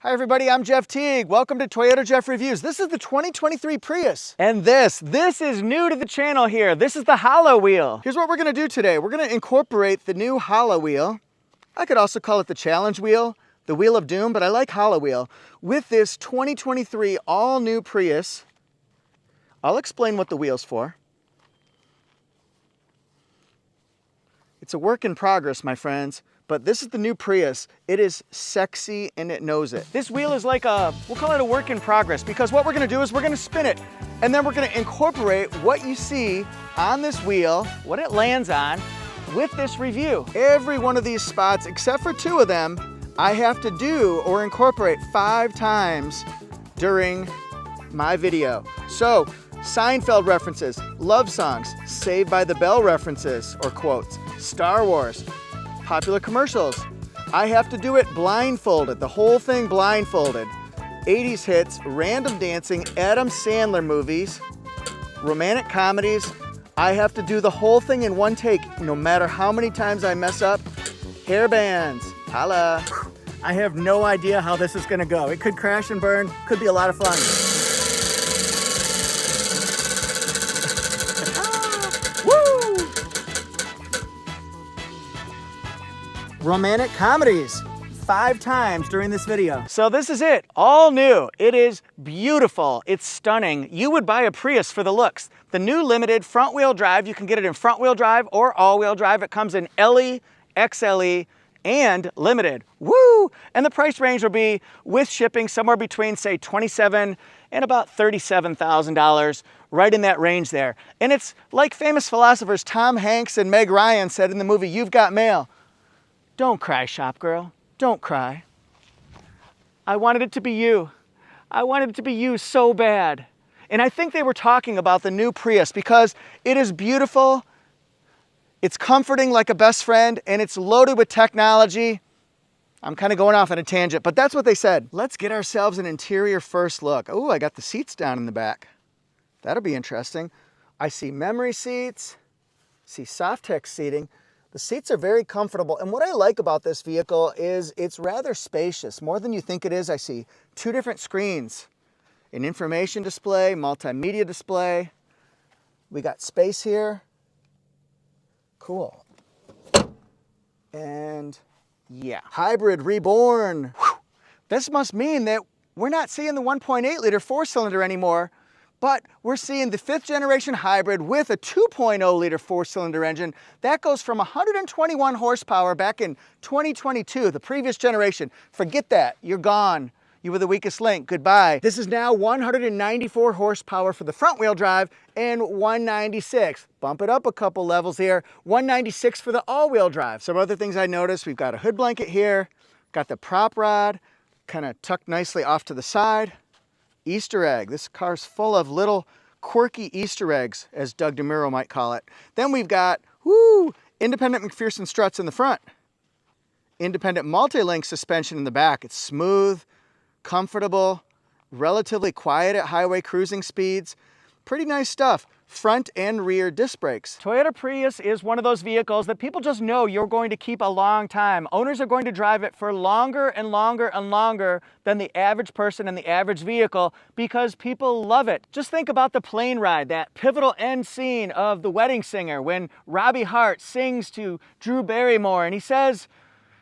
Hi everybody, I'm Jeff Teague. Welcome to Toyota Jeff Reviews. This is the 2023 Prius. And this is new to the channel here. This is the hollow wheel. Here's what we're gonna do today. We're gonna incorporate the new hollow wheel. I could also call it the challenge wheel, the wheel of doom, but I like hollow wheel. With this 2023 all new Prius, I'll explain what the wheel's for. It's a work in progress, my friends. But this is the new Prius. It is sexy and it knows it. This wheel is like we'll call it a work in progress, because what we're gonna do is we're gonna spin it and then we're gonna incorporate what you see on this wheel, what it lands on, with this review. Every one of these spots, except for 2 of them, I have to do or incorporate 5 times during my video. So, Seinfeld references, love songs, Saved by the Bell references or quotes, Star Wars, popular commercials. I have to do it blindfolded, the whole thing blindfolded. 80s hits, random dancing, Adam Sandler movies, romantic comedies. I have to do the whole thing in one take, no matter how many times I mess up. Hair bands, holla. I have no idea how this is gonna go. It could crash and burn, could be a lot of fun. Romantic comedies, 5 times during this video. So this is it, all new. It is beautiful, it's stunning. You would buy a Prius for the looks. The new limited front wheel drive, you can get it in front wheel drive or all wheel drive. It comes in LE, XLE, and limited. Woo! And the price range will be, with shipping, somewhere between say $27,000 and about $37,000, right in that range there. And it's like famous philosophers Tom Hanks and Meg Ryan said in the movie You've Got Mail. Don't cry, shop girl. Don't cry. I wanted it to be you. I wanted it to be you so bad. And I think they were talking about the new Prius because it is beautiful, it's comforting like a best friend, and it's loaded with technology. I'm kind of going off on a tangent, but that's what they said. Let's get ourselves an interior first look. Oh, I got the seats down in the back. That'll be interesting. I see memory seats, see Softex seating. The seats are very comfortable, and what I like about this vehicle is it's rather spacious, more than you think it is. I see 2 different screens, an information display, multimedia display. We got space here. Cool. And yeah, hybrid reborn. Whew. This must mean that we're not seeing the 1.8 liter 4-cylinder anymore, but we're seeing the 5th generation hybrid with a 2.0 liter 4-cylinder engine. That goes from 121 horsepower back in 2022, the previous generation. Forget that, you're gone. You were the weakest link, goodbye. This is now 194 horsepower for the front wheel drive and 196. Bump it up a couple levels here. 196 for the all-wheel drive. Some other things I noticed, we've got a hood blanket here, got the prop rod, kind of tucked nicely off to the side. Easter egg. This car's full of little quirky Easter eggs, as Doug DeMuro might call it. Then we've got, independent McPherson struts in the front. Independent multi-link suspension in the back. It's smooth, comfortable, relatively quiet at highway cruising speeds. Pretty nice stuff. Front and rear disc brakes. Toyota Prius is one of those vehicles that people just know you're going to keep a long time. Owners are going to drive it for longer and longer and longer than the average person in the average vehicle because people love it. Just think about the plane ride, that pivotal end scene of The Wedding Singer when Robbie Hart sings to Drew Barrymore and he says,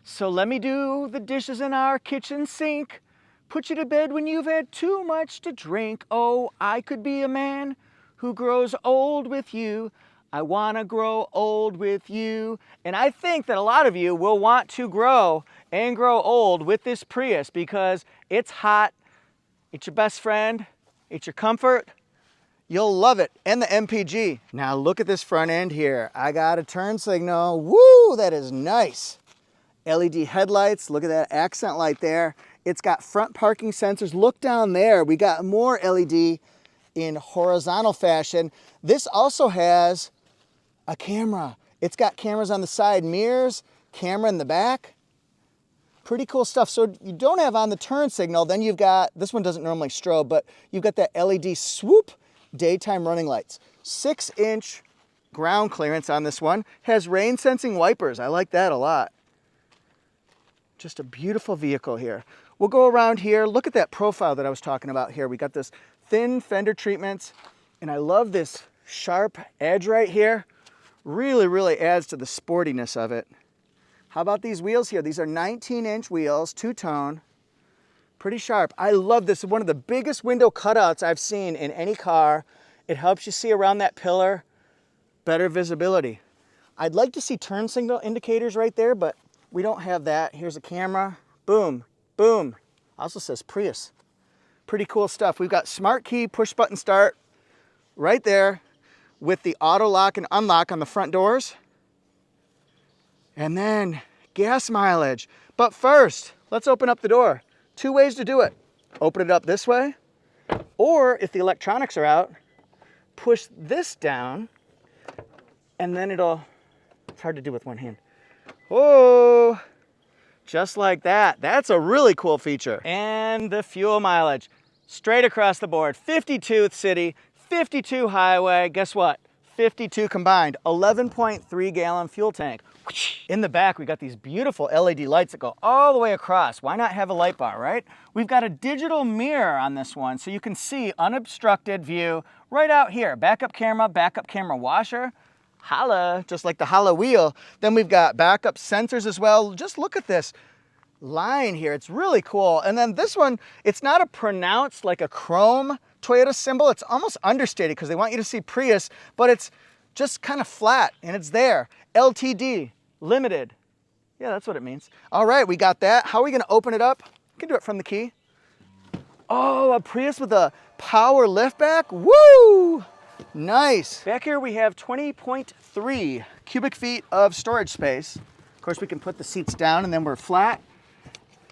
"So let me do the dishes in our kitchen sink. Put you to bed when you've had too much to drink. Oh, I could be a man who grows old with you. I want to grow old with you." And I think that a lot of you will want to grow and grow old with this Prius because it's hot, it's your best friend, it's your comfort. You'll love it. And the MPG. Now look at this front end here. I got a turn signal. Woo, that is nice. LED headlights, look at that accent light there. It's got front parking sensors. Look down there, we got more LED in horizontal fashion. This also has a camera. It's got cameras on the side mirrors, camera in the back. Pretty cool stuff. So you don't have on the turn signal, then you've got, this one doesn't normally strobe, but you've got that LED swoop daytime running lights. 6-inch ground clearance on this one. Has rain sensing wipers. I like that a lot. Just a beautiful vehicle here. We'll go around here. Look at that profile that I was talking about here. We got this thin fender treatments, and I love this sharp edge right here. Really, really adds to the sportiness of it. How about these wheels here? These are 19-inch wheels, two-tone, pretty sharp. I love this. It's one of the biggest window cutouts I've seen in any car. It helps you see around that pillar, better visibility. I'd like to see turn signal indicators right there, but we don't have that. Here's a camera, boom, boom. Also says Prius. Pretty cool stuff. We've got smart key, push button start right there with the auto lock and unlock on the front doors. And then gas mileage. But first, let's open up the door. Two ways to do it. Open it up this way, or if the electronics are out, push this down, and then it's hard to do with one hand. Oh, just like that. That's a really cool feature. And the fuel mileage, straight across the board. 52 city, 52 highway. Guess what? 52 combined, 11.3 gallon fuel tank. In the back, we got these beautiful LED lights that go all the way across. Why not have a light bar, right? We've got a digital mirror on this one, so you can see unobstructed view right out here. Backup camera washer. Holla, just like the Holla wheel. Then we've got backup sensors as well. Just look at this line here. It's really cool. And then this one, it's not a pronounced like a chrome Toyota symbol. It's almost understated because they want you to see Prius, but it's just kind of flat and it's there. LTD, limited. Yeah, that's what it means. All right, we got that. How are we gonna open it up? We can do it from the key. Oh, a Prius with a power liftback. Woo! Nice. Back here we have 20.3 cubic feet of storage space. Of course, we can put the seats down and then we're flat.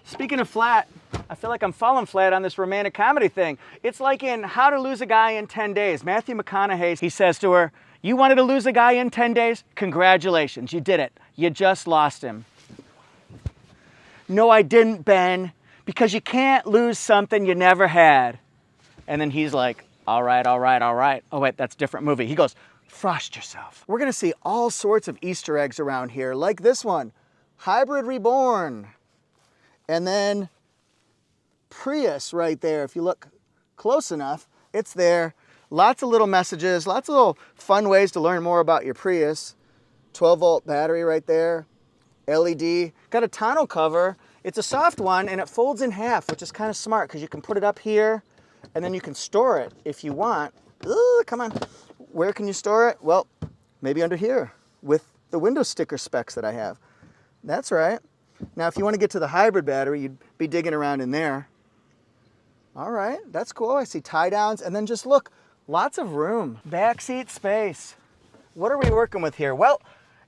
Speaking of flat, I feel like I'm falling flat on this romantic comedy thing. It's like in How to Lose a Guy in 10 Days. Matthew McConaughey, he says to her, "You wanted to lose a guy in 10 days? Congratulations, you did it. You just lost him." "No, I didn't, Ben, because you can't lose something you never had." And then he's like, all right, all right, all right. Oh wait, that's a different movie. He goes, "Frost yourself." We're gonna see all sorts of Easter eggs around here, like this one, Hybrid Reborn. And then Prius right there. If you look close enough, it's there. Lots of little messages, lots of little fun ways to learn more about your Prius. 12-volt battery right there. LED. Got a tonneau cover. It's a soft one and it folds in half, which is kind of smart because you can put it up here and then you can store it if you want. Ooh, come on. Where can you store it? Well, maybe under here with the window sticker specs that I have. That's right. Now, if you want to get to the hybrid battery, you'd be digging around in there. All right, that's cool. I see tie downs and then just look, lots of room. Backseat space. What are we working with here? Well,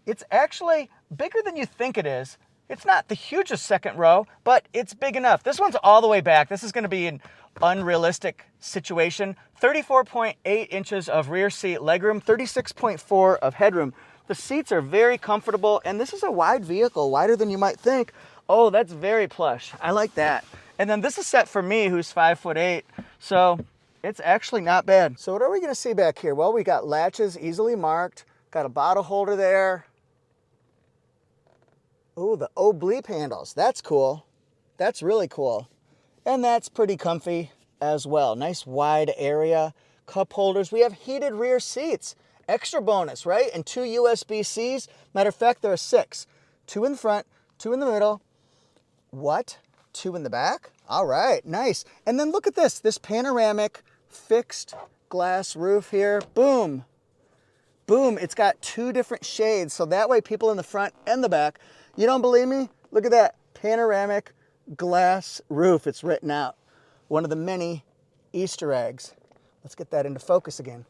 it's actually bigger than you think it is. It's not the hugest second row, but it's big enough. This one's all the way back. This is going to be an unrealistic situation. 34.8 inches of rear seat legroom, 36.4 of headroom. The seats are very comfortable, and this is a wide vehicle, wider than you might think. Oh, that's very plush. I like that. And then this is set for me, who's 5'8", so it's actually not bad. So what are we gonna see back here? Well, we got latches easily marked, got a bottle holder there. Oh, the oblique handles, that's cool. That's really cool. And that's pretty comfy as well. Nice wide area, cup holders. We have heated rear seats. Extra bonus, right? And 2 USB-Cs. Matter of fact, there are 6. 2 in the front, 2 in the middle. What? 2 in the back? All right, nice. And then look at this panoramic fixed glass roof here. Boom, boom. It's got 2 different shades, so that way people in the front and the back. You don't believe me? Look at that panoramic glass roof. It's written out. One of the many Easter eggs. Let's get that into focus again.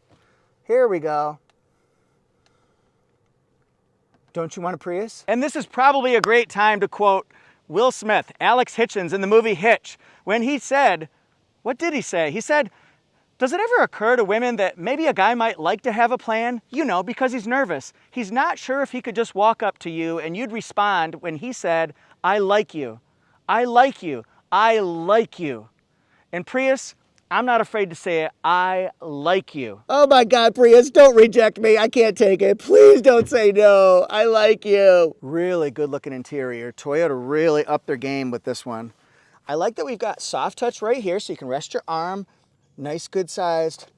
Here we go. Don't you want a Prius? And this is probably a great time to quote Will Smith, Alex Hitchens in the movie Hitch, when he said, what did he say? He said, "Does it ever occur to women that maybe a guy might like to have a plan? You know, because he's nervous. He's not sure if he could just walk up to you and you'd respond when he said, 'I like you. I like you. I like you.' And Prius, I'm not afraid to say it, I like you." Oh my God, Prius, don't reject me. I can't take it. Please don't say no. I like you. Really good looking interior. Toyota really upped their game with this one. I like that we've got soft touch right here so you can rest your arm. Nice, good sized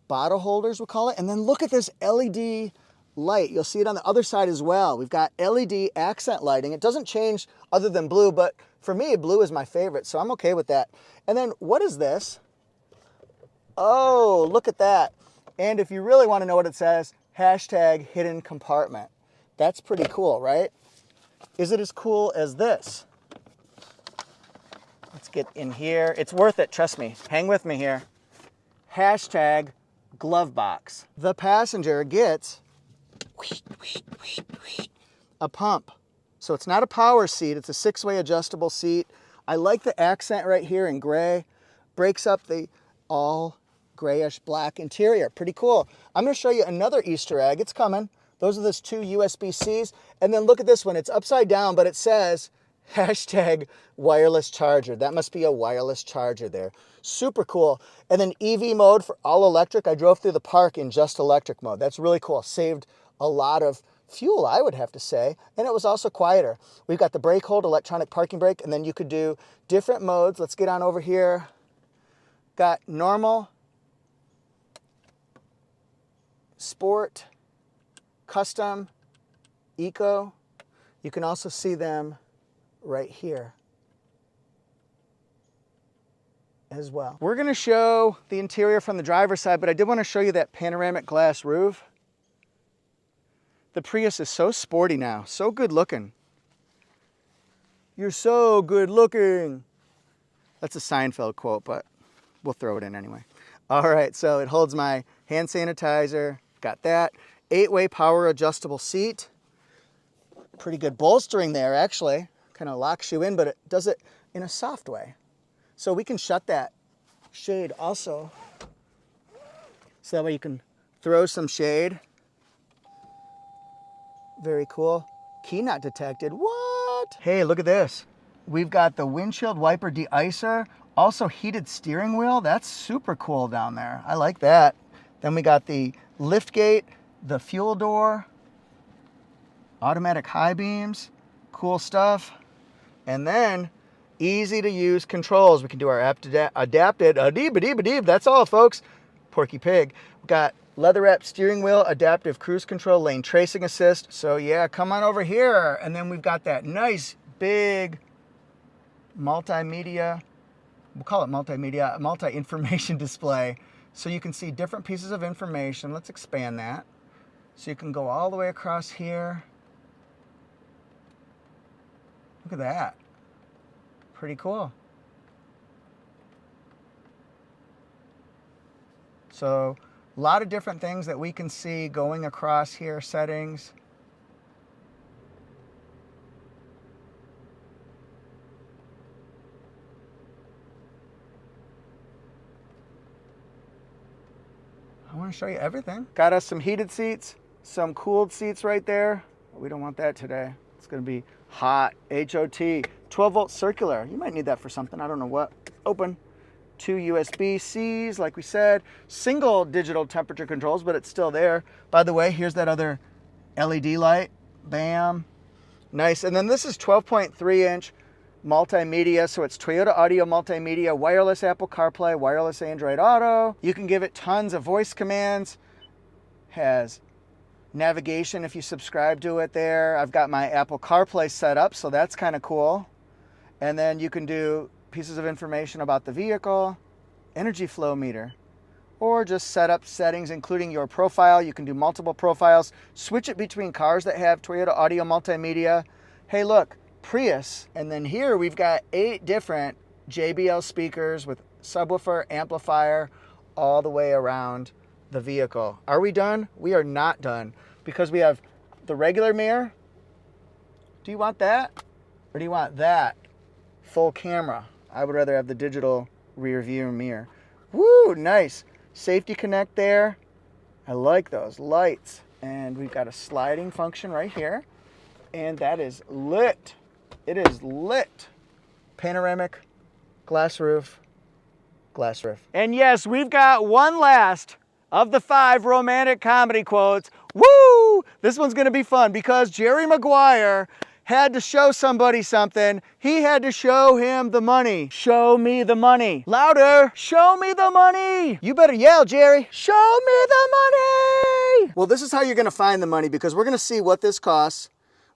bottle holders, we'll call it. And then look at this LED light. You'll see it on the other side as well. We've got LED accent lighting. It doesn't change other than blue, but for me, blue is my favorite, so I'm okay with that. And then what is this? Oh, look at that. And if you really want to know what it says, hashtag hidden compartment. That's pretty cool, right? Is it as cool as this? Let's get in here. It's worth it, trust me. Hang with me here. Hashtag glove box. The passenger gets a pump. So it's not a power seat, it's a 6-way adjustable seat. I like the accent right here in gray. Breaks up the all grayish black interior. Pretty cool. I'm going to show you another Easter egg. It's coming. Those are those 2 USB-Cs. And then look at this one. It's upside down, but it says hashtag wireless charger. That must be a wireless charger there. Super cool. And then EV mode for all electric. I drove through the park in just electric mode. That's really cool. Saved a lot of fuel, I would have to say. And it was also quieter. We've got the brake hold, electronic parking brake, and then you could do different modes. Let's get on over here. Got normal, sport, custom, eco. You can also see them right here as well. We're going to show the interior from the driver's side, but I did want to show you that panoramic glass roof. The Prius is so sporty now, so good looking. You're so good looking. That's a Seinfeld quote, but we'll throw it in anyway. All right, so it holds my hand sanitizer, got that. 8-way power adjustable seat. Pretty good bolstering there, actually. Kind of locks you in, but it does it in a soft way. So we can shut that shade also. So that way you can throw some shade. Very cool. Key not detected. What? Hey, look at this. We've got the windshield wiper de-icer. Also heated steering wheel. That's super cool down there. I like that. Then we got the lift gate, the fuel door, automatic high beams. Cool stuff. And then easy to use controls. We can do our adapted, that's all, folks. Porky Pig. We've got leather wrapped steering wheel, adaptive cruise control, lane tracing assist. So yeah, come on over here. And then we've got that nice big multimedia, we'll call it multimedia, multi-information display. So you can see different pieces of information. Let's expand that. So you can go all the way across here. Look at that. Pretty cool. So a lot of different things that we can see going across here, settings. I want to show you everything. Got us some heated seats, some cooled seats right there. We don't want that today. It's going to be hot. HOT, 12-volt circular. You might need that for something. I don't know what. Open. 2 USB-Cs, like we said. Single digital temperature controls, but it's still there. By the way, here's that other LED light. Bam. Nice. And then this is 12.3-inch multimedia. So it's Toyota Audio Multimedia, wireless Apple CarPlay, wireless Android Auto. You can give it tons of voice commands. Has navigation if you subscribe to it there. I've got my Apple CarPlay set up, so that's kind of cool. And then you can do pieces of information about the vehicle, energy flow meter, or just set up settings including your profile. You can do multiple profiles, switch it between cars that have Toyota Audio Multimedia. Hey look, Prius. And then here we've got 8 different JBL speakers with subwoofer, amplifier, all the way around the vehicle. Are we done? We are not done, because we have the regular mirror. Do you want that? Or do you want that? Full camera. I would rather have the digital rear view mirror. Woo, nice. Safety connect there. I like those lights. And we've got a sliding function right here. And that is lit. It is lit. Panoramic, glass roof, glass roof. And yes, we've got one last of the 5 romantic comedy quotes. Woo! This one's gonna be fun because Jerry Maguire had to show somebody something. He had to show him the money. Show me the money. Louder. Show me the money. You better yell, Jerry. Show me the money. Well, this is how you're going to find the money, because we're going to see what this costs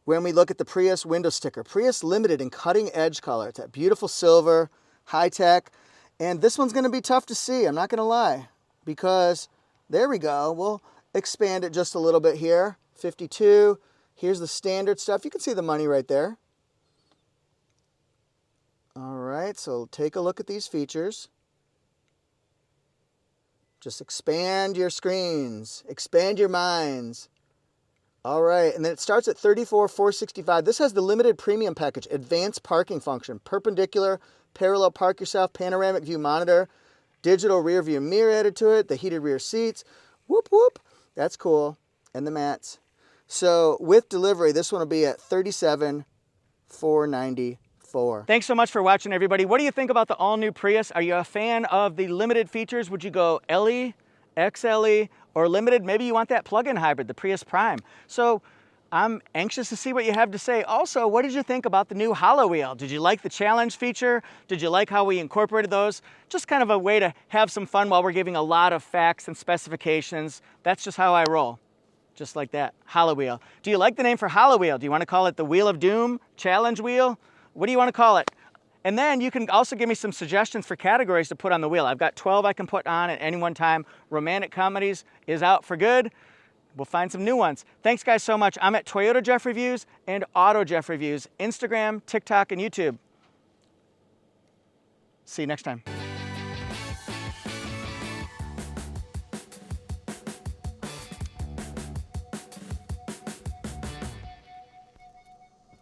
when we look at the Prius window sticker. Prius Limited in cutting edge color. It's that beautiful silver, high tech. And this one's going to be tough to see, I'm not going to lie, because there we go. We'll expand it just a little bit here. 52. Here's the standard stuff. You can see the money right there. All right, so take a look at these features. Just expand your screens, expand your minds. All right, and then it starts at $34,465. This has the limited premium package, advanced parking function, perpendicular, parallel park yourself, panoramic view monitor, digital rear view mirror added to it, the heated rear seats. Whoop, whoop. That's cool. And the mats. So with delivery, this one will be at $37,494. Thanks so much for watching, everybody. What do you think about the all-new Prius? Are you a fan of the limited features? Would you go LE, XLE, or limited? Maybe you want that plug-in hybrid, the Prius Prime. So I'm anxious to see what you have to say. Also, what did you think about the new Hollow Wheel? Did you like the challenge feature? Did you like how we incorporated those? Just kind of a way to have some fun while we're giving a lot of facts and specifications. That's just how I roll. Just like that, Hollow Wheel. Do you like the name for Hollow Wheel? Do you want to call it the Wheel of Doom, Challenge Wheel? What do you want to call it? And then you can also give me some suggestions for categories to put on the wheel. I've got 12 I can put on at any one time. Romantic comedies is out for good. We'll find some new ones. Thanks guys so much. I'm at Toyota Jeff Reviews and Auto Jeff Reviews, Instagram, TikTok, and YouTube. See you next time.